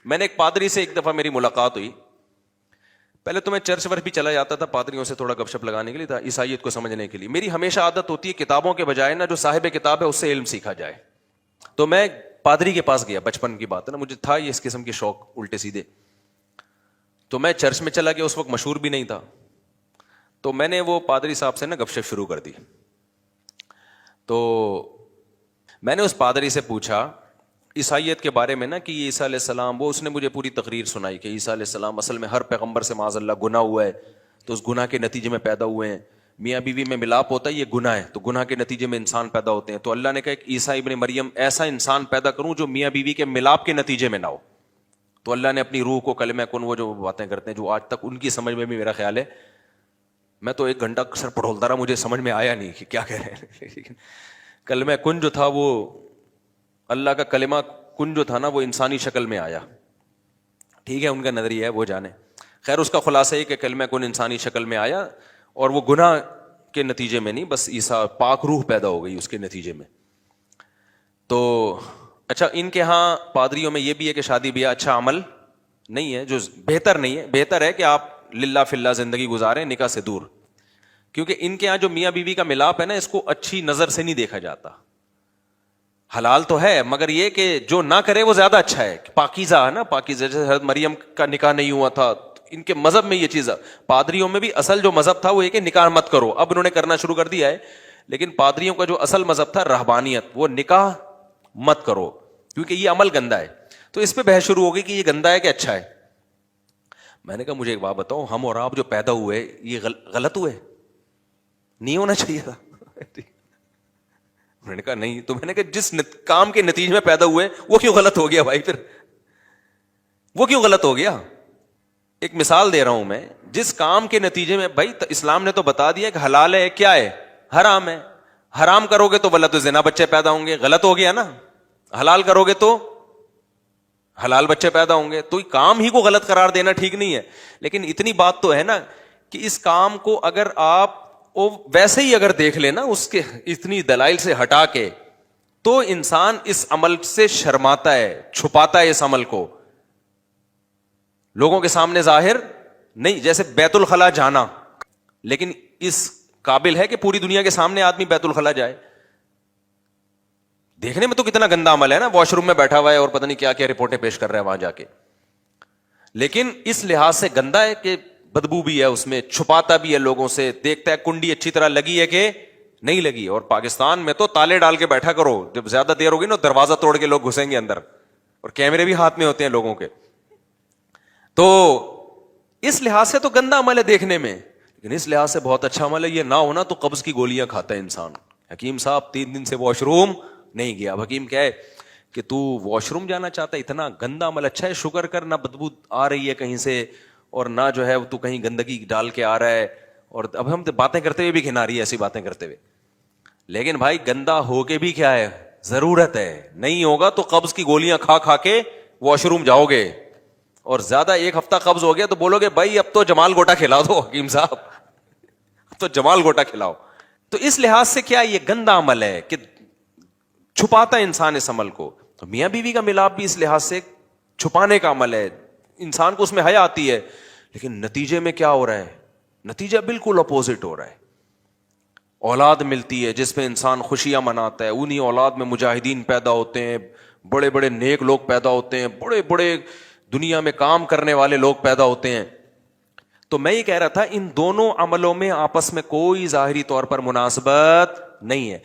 میں نے ایک پادری سے ایک دفعہ میری ملاقات ہوئی. پہلے تو میں چرچ ورچ بھی چلا جاتا تھا پادریوں سے تھوڑا گپ شپ لگانے کے لیے تھا, عیسائیت کو سمجھنے کے لیے. میری ہمیشہ عادت ہوتی ہے کتابوں کے بجائے نا جو صاحب کتاب ہے اس سے علم سیکھا جائے. تو میں پادری کے پاس گیا, بچپن کی بات ہے نا, مجھے تھا یہ اس قسم کے شوق الٹے سیدھے. تو میں چرچ میں چلا گیا, اس وقت مشہور بھی نہیں تھا. تو میں نے وہ پادری صاحب سے نا گپ شپ شروع کر دی. تو میں نے اس پادری سے پوچھا عیسائیت کے بارے میں نا کہ عیسیٰ علیہ السلام, وہ اس نے مجھے پوری تقریر سنائی کہ عیسیٰ علیہ السلام اصل میں ہر پیغمبر سے معاذ اللہ گناہ ہوا ہے, تو اس گناہ کے نتیجے میں پیدا ہوئے ہیں. میاں بیوی میں ملاپ ہوتا ہے یہ گناہ ہے, تو گناہ کے نتیجے میں انسان پیدا ہوتے ہیں. تو اللہ نے کہا کہ عیسیٰ ابن مریم ایسا انسان پیدا کروں جو میاں بیوی کے ملاپ کے نتیجے میں نہ ہو. تو اللہ نے اپنی روح کو کلمہ کن, وہ جو باتیں کرتے ہیں جو آج تک ان کی سمجھ میں بھی میرا خیال ہے, میں تو 1 گھنٹہ سر پڑھولتا رہا, مجھے سمجھ میں آیا نہیں کہ کیا کہہ رہے ہیں. لیکن کلمہ کن جو تھا وہ اللہ کا کلمہ کن جو تھا نا وہ انسانی شکل میں آیا. ٹھیک ہے, ان کا نظریہ ہے, وہ جانے. خیر اس کا خلاصہ یہ کہ کلمہ کن انسانی شکل میں آیا اور وہ گناہ کے نتیجے میں نہیں, بس عیسیٰ پاک روح پیدا ہو گئی اس کے نتیجے میں. تو اچھا ان کے ہاں پادریوں میں یہ بھی ہے کہ شادی بیاہ اچھا عمل نہیں ہے, جو بہتر نہیں ہے. بہتر ہے کہ آپ للہ فی اللہ زندگی گزاریں نکاح سے دور, کیونکہ ان کے ہاں جو میاں بیوی کا ملاپ ہے نا اس کو اچھی نظر سے نہیں دیکھا جاتا. حلال تو ہے مگر یہ کہ جو نہ کرے وہ زیادہ اچھا ہے, پاکیزہ ہے نا, پاکیزہ. جیسے حضرت مریم کا نکاح نہیں ہوا تھا, ان کے مذہب میں یہ چیز ہے. پادریوں میں بھی اصل جو مذہب تھا وہ یہ کہ نکاح مت کرو, اب انہوں نے کرنا شروع کر دیا ہے. لیکن پادریوں کا جو اصل مذہب تھا رہبانیت, وہ نکاح مت کرو کیونکہ یہ عمل گندا ہے. تو اس پہ بحث شروع ہوگی کہ یہ گندا ہے کہ اچھا ہے. میں نے کہا مجھے ایک بات بتاؤ, ہم اور آپ جو پیدا ہوئے یہ غلط ہوئے, نہیں ہونا چاہیے تھا. میں نے کہا نہیں. تو میں نے کہا جس کام کے نتیجے میں پیدا ہوئے وہ کیوں غلط ہو گیا بھائی, پھر وہ کیوں غلط ہو گیا. ایک مثال دے رہا ہوں میں, جس کام کے نتیجے میں, بھائی اسلام نے تو بتا دیا کہ حلال ہے کیا ہے, حرام ہے. حرام کرو گے تو ولد تو زنا بچے پیدا ہوں گے, غلط ہو گیا نا. حلال کرو گے تو حلال بچے پیدا ہوں گے. تو کام ہی کو غلط قرار دینا ٹھیک نہیں ہے. لیکن اتنی بات تو ہے نا کہ اس کام کو اگر آپ ویسے ہی اگر دیکھ لینا اس کے اتنی دلائل سے ہٹا کے, تو انسان اس عمل سے شرماتا ہے, چھپاتا ہے اس عمل کو, لوگوں کے سامنے ظاہر نہیں. جیسے بیت الخلا جانا, لیکن اس قابل ہے کہ پوری دنیا کے سامنے آدمی بیت الخلا جائے. دیکھنے میں تو کتنا گندا عمل ہے نا, واش روم میں بیٹھا ہوا ہے اور پتہ نہیں کیا کیا رپورٹیں پیش کر رہا ہے وہاں جا کے. لیکن اس لحاظ سے گندا ہے کہ بدبو بھی ہے اس میں, چھپاتا بھی ہے لوگوں سے, دیکھتا ہے کنڈی اچھی طرح لگی ہے کہ نہیں لگی. اور پاکستان میں تو تالے ڈال کے بیٹھا کرو, جب زیادہ دیر ہوگی نا دروازہ توڑ کے لوگ گھسیں گے اندر, اور کیمرے بھی ہاتھ میں ہوتے ہیں لوگوں کے. تو اس لحاظ سے تو گندا عمل ہے دیکھنے میں, لیکن اس لحاظ سے بہت اچھا عمل ہے. یہ نہ ہونا تو قبض کی گولیاں کھاتا ہے انسان. حکیم صاحب 3 دن سے واش روم نہیں گیا. حکیم کیا ہے کہ تو واش روم جانا چاہتا ہے, اتنا گندا عمل. اچھا ہے شکر کر, نہ بدبو آ رہی ہے کہیں سے, اور نہ جو ہے تو کہیں گندگی ڈال کے آ رہا ہے. اور اب ہم باتیں کرتے ہوئے بھی گھنا رہی ہے ایسی باتیں کرتے ہوئے. لیکن بھائی گندا ہو کے بھی کیا ہے, ضرورت ہے. نہیں ہوگا تو قبض کی گولیاں کھا کھا کے واش روم جاؤ گے, اور زیادہ 1 ہفتہ قبض ہو گیا تو بولو گے بھائی اب تو جمال گوٹا کھلا دو حکیم صاحب, اب تو جمال گوٹا کھلاؤ. تو اس لحاظ سے کیا یہ گندا عمل ہے کہ چھپاتا ہے انسان اس عمل کو. تو میاں بیوی کا ملاپ بھی اس لحاظ سے چھپانے کا عمل ہے, انسان کو اس میں حیا آتی ہے. لیکن نتیجے میں کیا ہو رہا ہے, نتیجہ بالکل اپوزٹ ہو رہا ہے. اولاد ملتی ہے جس میں انسان خوشیاں مناتا ہے, انہی اولاد میں مجاہدین پیدا ہوتے ہیں, بڑے بڑے نیک لوگ پیدا ہوتے ہیں, بڑے بڑے دنیا میں کام کرنے والے لوگ پیدا ہوتے ہیں. تو میں یہ کہہ رہا تھا ان دونوں عملوں میں آپس میں کوئی ظاہری طور پر مناسبت نہیں ہے.